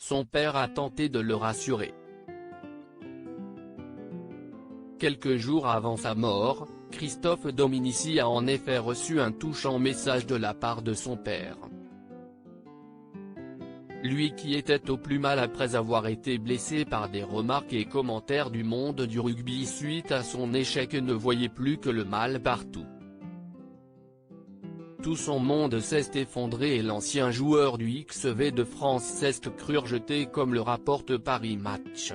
son père a tenté de le rassurer. Quelques jours avant sa mort, Christophe Dominici a en effet reçu un touchant message de la part de son père. Lui qui était au plus mal après avoir été blessé par des remarques et commentaires du monde du rugby suite à son échec ne voyait plus que le mal partout. Tout son monde s'est effondré et l'ancien joueur du XV de France s'est cru rejeté comme le rapporte Paris Match.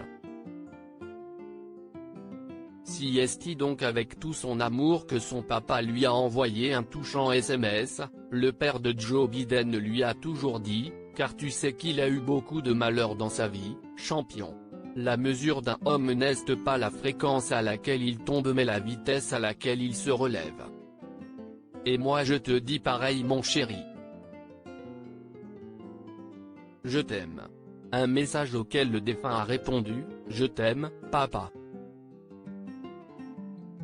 Si est donc avec tout son amour que son papa lui a envoyé un touchant SMS, le père de Joe Biden lui a toujours dit, car tu sais qu'il a eu beaucoup de malheur dans sa vie, champion. La mesure d'un homme n'est pas la fréquence à laquelle il tombe mais la vitesse à laquelle il se relève. Et moi je te dis pareil mon chéri. Je t'aime. Un message auquel le défunt a répondu, je t'aime, papa.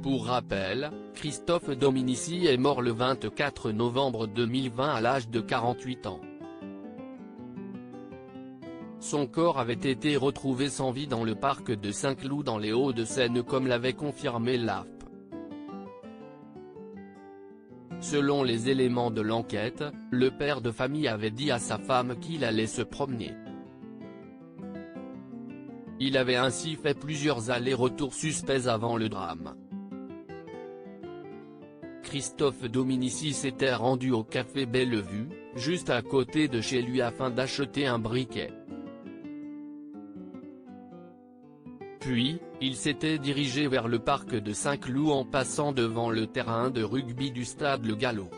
Pour rappel, Christophe Dominici est mort le 24 novembre 2020 à l'âge de 48 ans. Son corps avait été retrouvé sans vie dans le parc de Saint-Cloud dans les Hauts-de-Seine comme l'avait confirmé l'AFP. Selon les éléments de l'enquête, le père de famille avait dit à sa femme qu'il allait se promener. Il avait ainsi fait plusieurs allers-retours suspects avant le drame. Christophe Dominici s'était rendu au café Bellevue, juste à côté de chez lui afin d'acheter un briquet. Puis, il s'était dirigé vers le parc de Saint-Cloud en passant devant le terrain de rugby du stade Le Galop.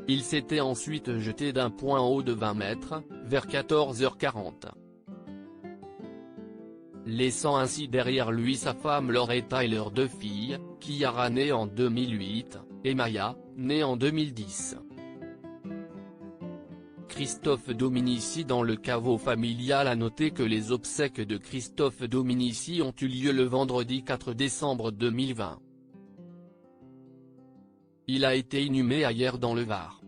Il s'était ensuite jeté d'un point haut de 20 mètres, vers 14h40. Laissant ainsi derrière lui sa femme Loretta et leurs 2 filles, Kiara née en 2008, et Maya, née en 2010. Christophe Dominici dans le caveau familial a noté que les obsèques de Christophe Dominici ont eu lieu le vendredi 4 décembre 2020. Il a été inhumé ailleurs dans le Var.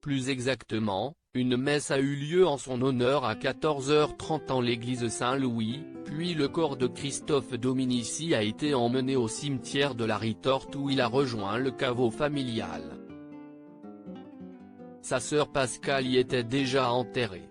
Plus exactement, une messe a eu lieu en son honneur à 14h30 en l'église Saint-Louis, puis le corps de Christophe Dominici a été emmené au cimetière de la Ritorte où il a rejoint le caveau familial. Sa sœur Pascale y était déjà enterrée.